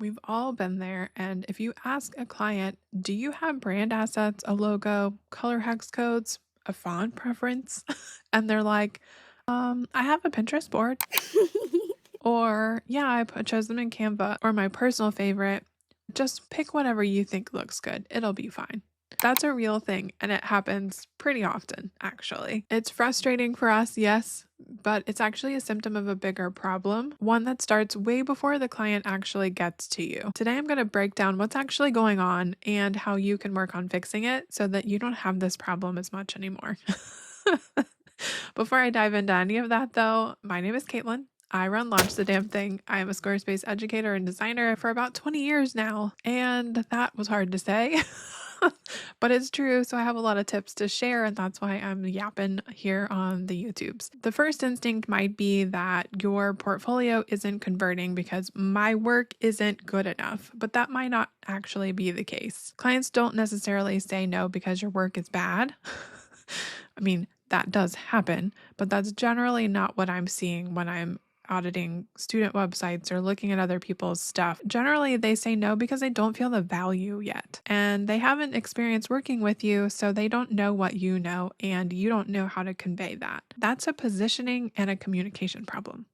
We've all been there. And if you ask a client, do you have brand assets, a logo, color hex codes, a font preference? And they're like, I have a Pinterest board. Or, yeah, chose them in Canva. Or my personal favorite, just pick whatever you think looks good. It'll be fine. That's a real thing, and it happens pretty often, actually. It's frustrating for us, yes, but it's actually a symptom of a bigger problem, one that starts way before the client actually gets to you. Today, I'm going to break down what's actually going on and how you can work on fixing it so that you don't have this problem as much anymore. Before I dive into any of that, though, my name is Caitlin. I run Launch the Damn Thing. I am a Squarespace educator and designer for about 20 years now, and that was hard to say. But it's true, so I have a lot of tips to share, and that's why I'm yapping here on the YouTubes. The first instinct might be that your portfolio isn't converting because my work isn't good enough, but that might not actually be the case. Clients don't necessarily say no because your work is bad. I mean, that does happen, but that's generally not what I'm seeing when I'm auditing student websites or looking at other people's stuff. Generally, they say no because they don't feel the value yet. And they haven't experienced working with you, so they don't know what you know, and you don't know how to convey that. That's a positioning and a communication problem.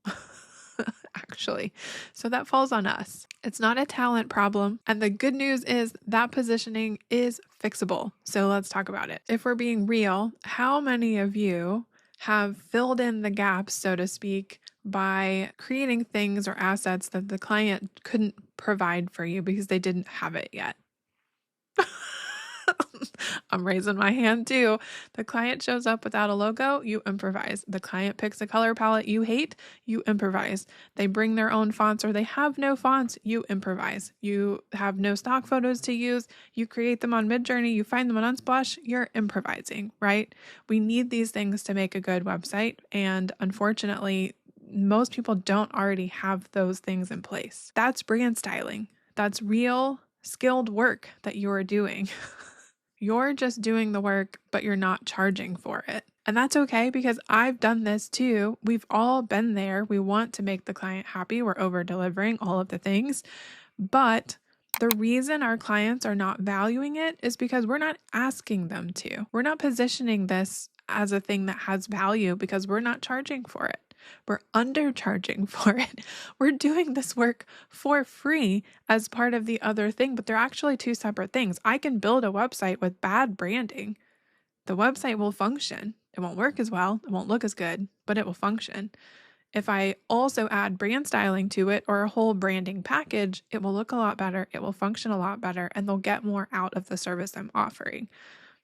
Actually. So that falls on us. It's not a talent problem. And the good news is that positioning is fixable. So let's talk about it. If we're being real, how many of you have filled in the gaps, so to speak, by creating things or assets that the client couldn't provide for you because they didn't have it yet? I'm raising my hand too. The client shows up without a logo, you improvise. The client picks a color palette you hate, you improvise. They bring their own fonts or they have no fonts, you improvise. You have no stock photos to use, you create them on Midjourney, you find them on Unsplash, you're improvising, right? We need these things to make a good website, and unfortunately, most people don't already have those things in place. That's brand styling. That's real skilled work that you are doing. You're just doing the work, but you're not charging for it. And that's okay because I've done this too. We've all been there. We want to make the client happy. We're over delivering all of the things. But the reason our clients are not valuing it is because we're not asking them to. We're not positioning this as a thing that has value because we're not charging for it. We're undercharging for it. We're doing this work for free as part of the other thing, but they're actually two separate things. I can build a website with bad branding. The website will function. It won't work as well. It won't look as good, but it will function. If I also add brand styling to it or a whole branding package, it will look a lot better. It will function a lot better, and they'll get more out of the service I'm offering.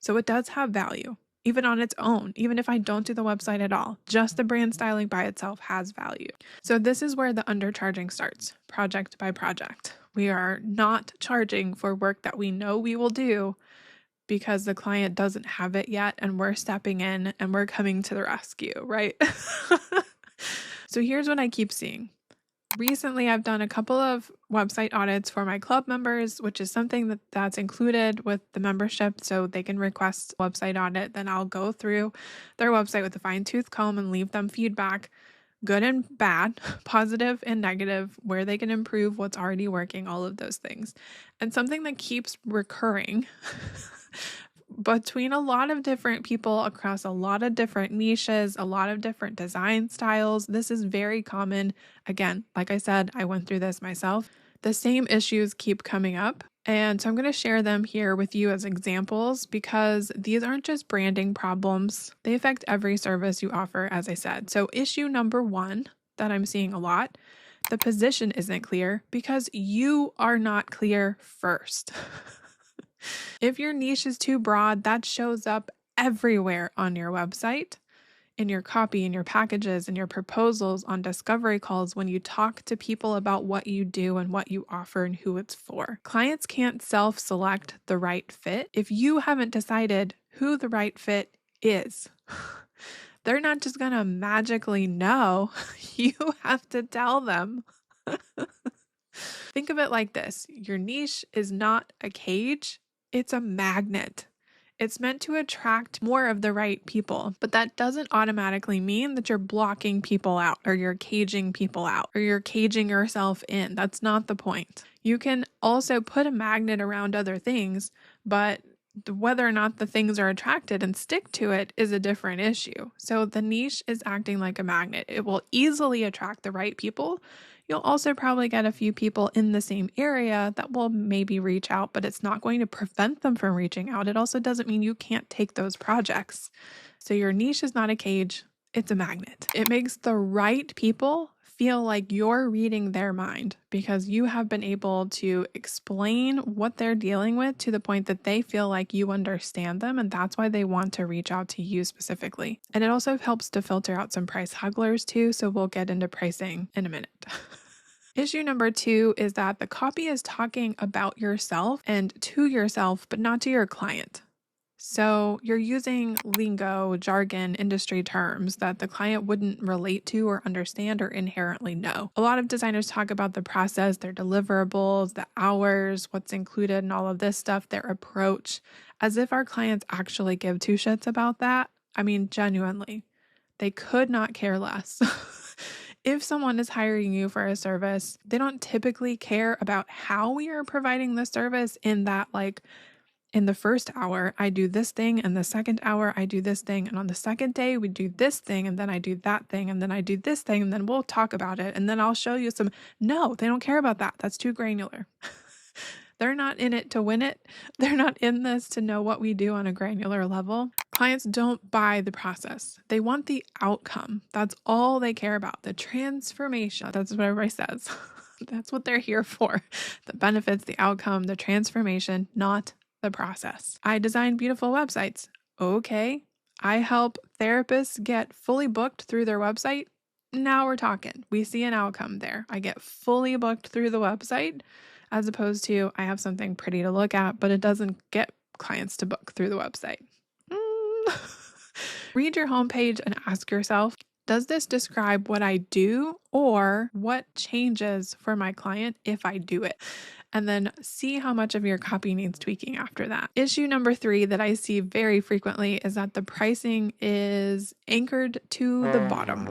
So it does have value. Even on its own, even if I don't do the website at all, just the brand styling by itself has value. So this is where the undercharging starts, project by project. We are not charging for work that we know we will do because the client doesn't have it yet, and we're stepping in and we're coming to the rescue, right? So here's what I keep seeing. Recently, I've done a couple of website audits for my club members, which is something that's included with the membership, so they can request a website audit. Then I'll go through their website with a fine-tooth comb and leave them feedback, good and bad, positive and negative, where they can improve what's already working, all of those things. And something that keeps recurring between a lot of different people across a lot of different niches, a lot of different design styles. This is very common. Again, like I said, I went through this myself. The same issues keep coming up. And so I'm going to share them here with you as examples because these aren't just branding problems. They affect every service you offer, as I said. So issue number one that I'm seeing a lot, the position isn't clear because you are not clear first. If your niche is too broad, that shows up everywhere on your website, in your copy, in your packages, in your proposals, on discovery calls, when you talk to people about what you do and what you offer and who it's for. Clients can't self-select the right fit if you haven't decided who the right fit is. They're not just going to magically know. You have to tell them. Think of it like this. Your niche is not a cage. It's a magnet. It's meant to attract more of the right people, but that doesn't automatically mean that you're blocking people out or you're caging people out or you're caging yourself in. That's not the point. You can also put a magnet around other things, but whether or not the things are attracted and stick to it is a different issue. So the niche is acting like a magnet. It will easily attract the right people. You'll also probably get a few people in the same area that will maybe reach out, but it's not going to prevent them from reaching out. It also doesn't mean you can't take those projects. So your niche is not a cage, it's a magnet. It makes the right people feel like you're reading their mind because you have been able to explain what they're dealing with to the point that they feel like you understand them, and that's why they want to reach out to you specifically. And it also helps to filter out some price hugglers too, so we'll get into pricing in a minute. Issue number 2 is that the copy is talking about yourself and to yourself, but not to your client. So you're using lingo, jargon, industry terms that the client wouldn't relate to or understand or inherently know. A lot of designers talk about the process, their deliverables, the hours, what's included and all of this stuff, their approach, as if our clients actually give two shits about that. I mean, genuinely, they could not care less. If someone is hiring you for a service, they don't typically care about how we are providing the service in that, like, in the first hour, I do this thing, and the second hour, I do this thing, and on the second day, we do this thing, and then I do that thing, and then I do this thing, and then we'll talk about it, and then I'll show you some. No, they don't care about that. That's too granular. They're not in it to win it. They're not in this to know what we do on a granular level. Clients don't buy the process. They want the outcome. That's all they care about. The transformation. That's what everybody says. That's what they're here for. The benefits, the outcome, the transformation, not the process. I design beautiful websites. Okay. I help therapists get fully booked through their website. Now we're talking. We see an outcome there. I get fully booked through the website as opposed to I have something pretty to look at, but it doesn't get clients to book through the website. Read your homepage and ask yourself, does this describe what I do or what changes for my client if I do it? And then see how much of your copy needs tweaking after that. Issue number 3 that I see very frequently is that the pricing is anchored to the bottom.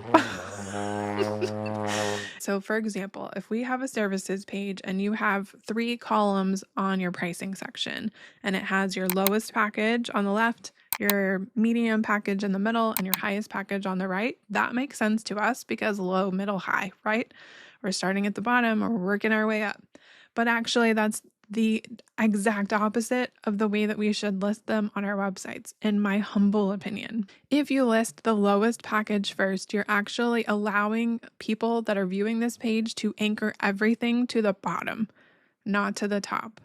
So for example, if we have a services page and you have 3 columns on your pricing section, and it has your lowest package on the left, your medium package in the middle, and your highest package on the right, that makes sense to us because low, middle, high, right? We're starting at the bottom or we're working our way up. But actually, that's the exact opposite of the way that we should list them on our websites, in my humble opinion. If you list the lowest package first, you're actually allowing people that are viewing this page to anchor everything to the bottom, not to the top.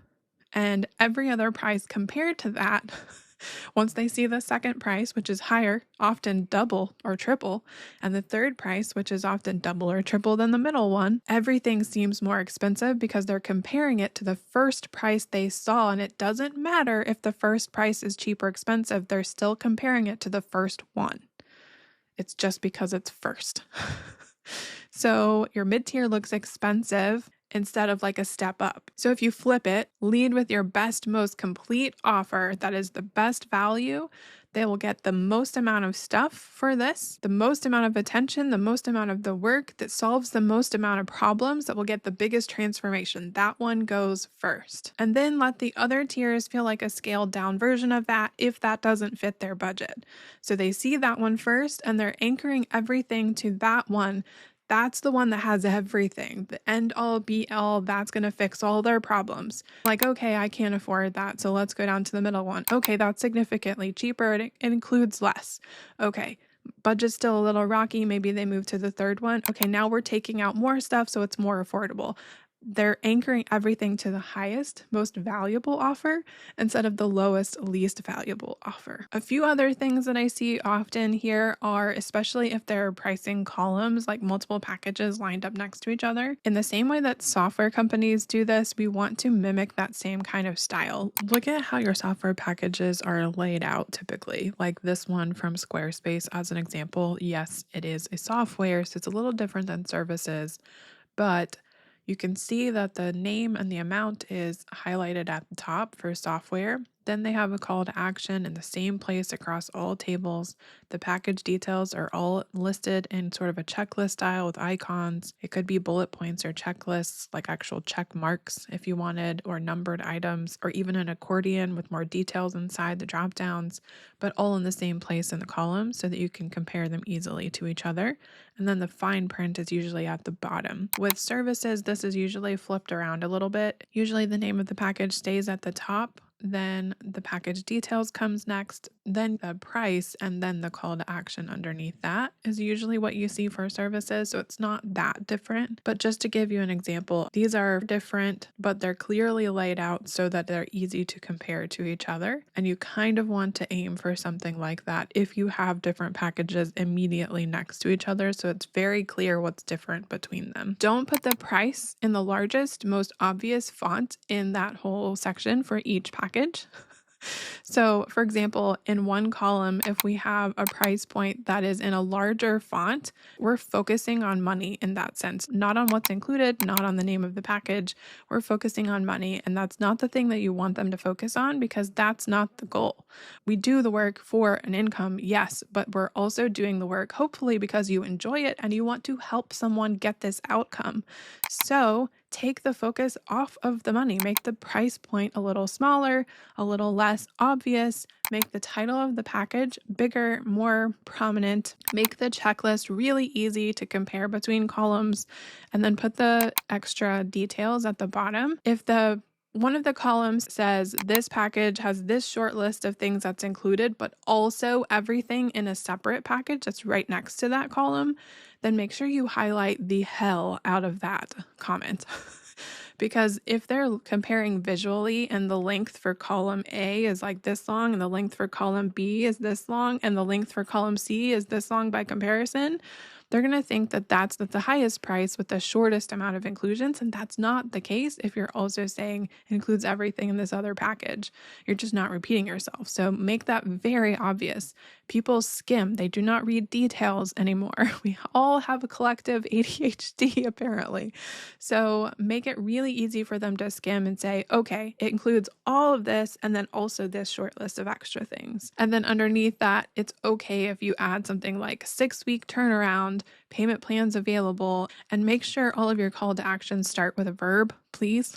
And every other price compared to that, once they see the second price, which is higher, often double or triple, and the third price, which is often double or triple than the middle one, everything seems more expensive because they're comparing it to the first price they saw. And it doesn't matter if the first price is cheap or expensive, they're still comparing it to the first one. It's just because it's first. So your mid-tier looks expensive instead of like a step up. So if you flip it, lead with your best, most complete offer that is the best value, they will get the most amount of stuff for this, the most amount of attention, the most amount of the work that solves the most amount of problems that will get the biggest transformation. That one goes first. And then let the other tiers feel like a scaled down version of that if that doesn't fit their budget. So they see that one first and they're anchoring everything to that one. That's the one that has everything, the end all be all, that's going to fix all their problems. Like, okay, I can't afford that, so let's go down to the middle one. Okay, that's significantly cheaper, it includes less. Okay, budget's still a little rocky, maybe they move to the third one. Okay, now we're taking out more stuff, so it's more affordable. They're anchoring everything to the highest, most valuable offer instead of the lowest, least valuable offer. A few other things that I see often here are, especially if they're pricing columns, like multiple packages lined up next to each other. In the same way that software companies do this, we want to mimic that same kind of style. Look at how your software packages are laid out typically, like this one from Squarespace as an example. Yes, it is a software, so it's a little different than services, but you can see that the name and the amount is highlighted at the top for software. Then they have a call to action in the same place across all tables. The package details are all listed in sort of a checklist style with icons. It could be bullet points or checklists, like actual check marks if you wanted, or numbered items, or even an accordion with more details inside the drop downs, but all in the same place in the column so that you can compare them easily to each other. And then the fine print is usually at the bottom. With services, this is usually flipped around a little bit. Usually the name of the package stays at the top, then the package details comes next, then the price, and then the call to action underneath that is usually what you see for services. So it's not that different. But just to give you an example, these are different, but they're clearly laid out so that they're easy to compare to each other. And you kind of want to aim for something like that if you have different packages immediately next to each other. So it's very clear what's different between them. Don't put the price in the largest, most obvious font in that whole section for each package. So, for example, in one column, if we have a price point that is in a larger font, we're focusing on money in that sense, not on what's included, not on the name of the package. We're focusing on money, and that's not the thing that you want them to focus on because that's not the goal. We do the work for an income, yes, but we're also doing the work hopefully because you enjoy it and you want to help someone get this outcome. So, take the focus off of the money, make the price point a little smaller, a little less obvious, make the title of the package bigger, more prominent, make the checklist really easy to compare between columns, and then put the extra details at the bottom. If one of the columns says this package has this short list of things that's included, but also everything in a separate package that's right next to that column, then make sure you highlight the hell out of that comment. Because if they're comparing visually and the length for column A is like this long and the length for column B is this long and the length for column C is this long by comparison, they're going to think that that's the highest price with the shortest amount of inclusions. And that's not the case if you're also saying it includes everything in this other package. You're just not repeating yourself. So make that very obvious. People skim. They do not read details anymore. We all have a collective ADHD apparently. So make it really easy for them to skim and say, okay, it includes all of this and then also this short list of extra things. And then underneath that, it's okay if you add something like 6-week turnaround, payment plans available, and make sure all of your call to actions start with a verb, please.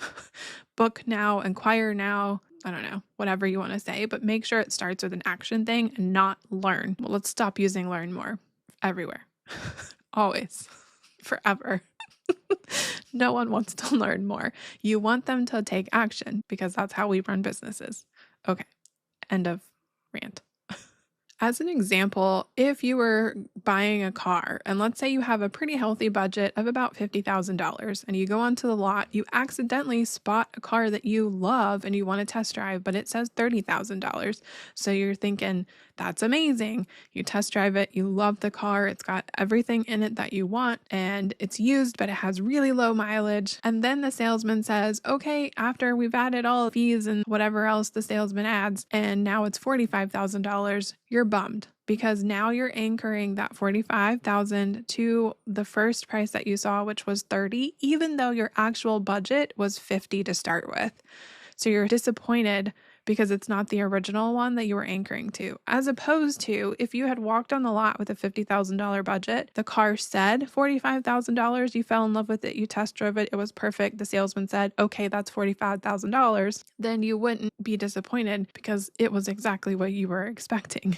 Book now, inquire now, I don't know, whatever you want to say, but make sure it starts with an action thing and not learn. Well, let's stop using learn more everywhere. Always. Forever. No one wants to learn more. You want them to take action because that's how we run businesses. Okay, end of rant. As an example, if you were buying a car, and let's say you have a pretty healthy budget of about $50,000, and you go onto the lot, you accidentally spot a car that you love and you want to test drive, but it says $30,000. So you're thinking, that's amazing. You test drive it, you love the car, it's got everything in it that you want, and it's used, but it has really low mileage. And then the salesman says, okay, after we've added all the fees and whatever else the salesman adds, and now it's $45,000, you're bummed because now you're anchoring that $45,000 to the first price that you saw, which was $30,000, even though your actual budget was $50,000 to start with. So you're disappointed because it's not the original one that you were anchoring to. As opposed to if you had walked on the lot with a $50,000 budget, the car said $45,000, you fell in love with it, you test drove it, it was perfect. The salesman said, okay, that's $45,000. Then you wouldn't be disappointed because it was exactly what you were expecting.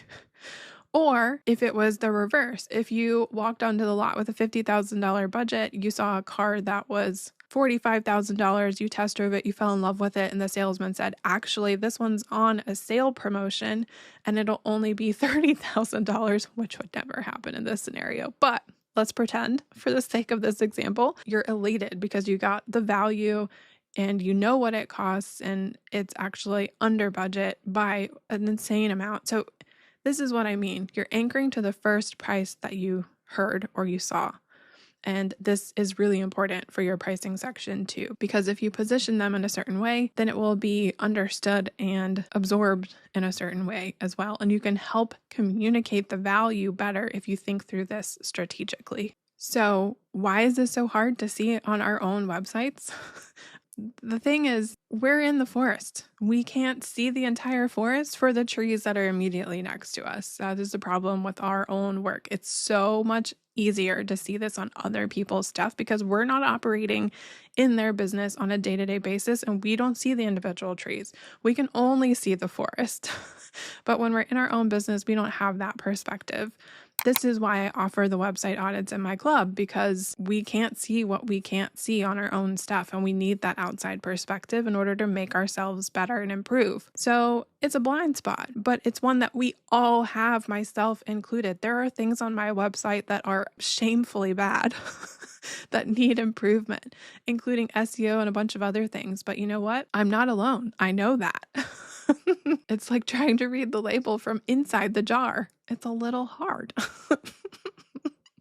Or if it was the reverse, if you walked onto the lot with a $50,000 budget, you saw a car that was $45,000, you test drove it, you fell in love with it, and the salesman said, actually, this one's on a sale promotion and it'll only be $30,000, which would never happen in this scenario. But let's pretend, for the sake of this example, you're elated because you got the value and you know what it costs and it's actually under budget by an insane amount. So this is what I mean. You're anchoring to the first price that you heard or you saw. And this is really important for your pricing section too, because if you position them in a certain way, then it will be understood and absorbed in a certain way as well. And you can help communicate the value better if you think through this strategically. So why is this so hard to see on our own websites? The thing is, we're in the forest. We can't see the entire forest for the trees that are immediately next to us. That is the problem with our own work. It's so much easier to see this on other people's stuff because we're not operating in their business on a day-to-day basis and we don't see the individual trees. We can only see the forest. But when we're in our own business, we don't have that perspective. This is why I offer the website audits in my club, because we can't see what we can't see on our own stuff, and we need that outside perspective in order to make ourselves better and improve. So it's a blind spot, but it's one that we all have, myself included. There are things on my website that are shamefully bad that need improvement, including SEO and a bunch of other things. But you know what? I'm not alone. I know that. It's like trying to read the label from inside the jar. It's a little hard.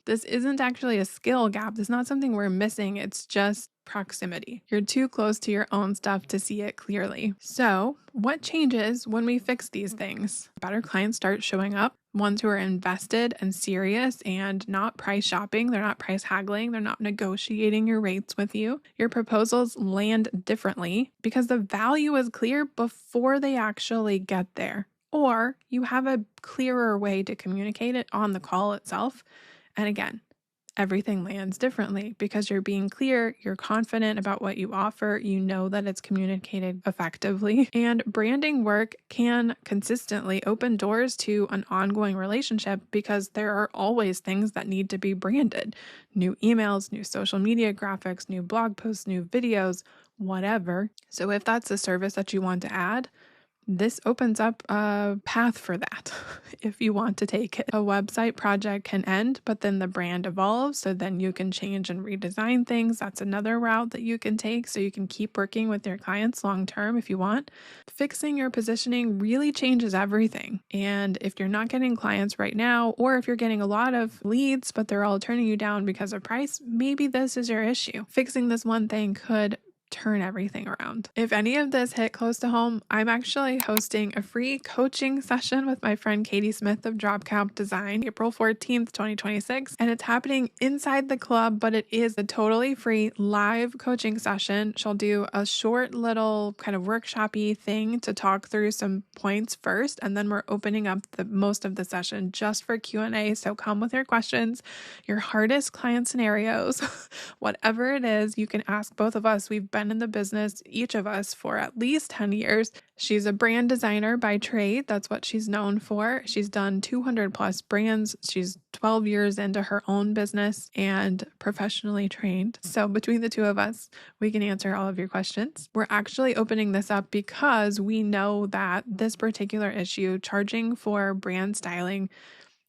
This isn't actually a skill gap. This is not something we're missing. It's just proximity. You're too close to your own stuff to see it clearly. So what changes when we fix these things? Better clients start showing up. Ones who are invested and serious and not price shopping. They're not price haggling. They're not negotiating your rates with you. Your proposals land differently because the value is clear before they actually get there. Or you have a clearer way to communicate it on the call itself. And again, everything lands differently because you're being clear, you're confident about what you offer, you know that it's communicated effectively, and branding work can consistently open doors to an ongoing relationship because there are always things that need to be branded. New emails, new social media graphics, new blog posts, new videos, whatever. So if that's a service that you want to add, this opens up a path for that if you want to take it. A website project can end, but then the brand evolves. So then you can change and redesign things. That's another route that you can take. So you can keep working with your clients long term if you want. Fixing your positioning really changes everything. And if you're not getting clients right now, or if you're getting a lot of leads, but they're all turning you down because of price, maybe this is your issue. Fixing this one thing could turn everything around. If any of this hit close to home, I'm actually hosting a free coaching session with my friend Kadie Smith of Drop Count Design, April 14th, 2026. And it's happening inside the club, but it is a totally free live coaching session. She'll do a short little kind of workshop-y thing to talk through some points first. And then we're opening up the most of the session just for Q&A. So come with your questions, your hardest client scenarios, whatever it is, you can ask both of us. We've been in the business, each of us, for at least 10 years. She's a brand designer by trade. That's what she's known for. She's done 200 plus brands. She's 12 years into her own business and professionally trained. So between the two of us, we can answer all of your questions. We're actually opening this up because we know that this particular issue, charging for brand styling,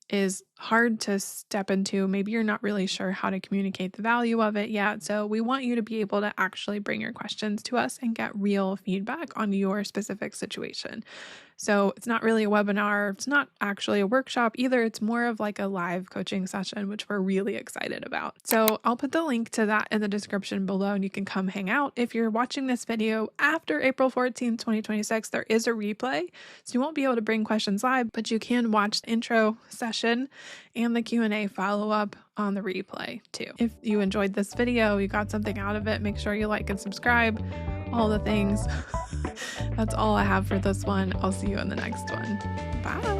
is hard to step into. Maybe you're not really sure how to communicate the value of it yet. So we want you to be able to actually bring your questions to us and get real feedback on your specific situation. So it's not really a webinar. It's not actually a workshop either. It's more of like a live coaching session, which we're really excited about. So I'll put the link to that in the description below and you can come hang out. If you're watching this video after April 14th, 2026, there is a replay. So you won't be able to bring questions live, but you can watch the intro session and the Q&A follow-up on the replay too. If you enjoyed this video, you got something out of it, make sure you like and subscribe, all the things. That's all I have for this one. I'll see you in the next one. Bye.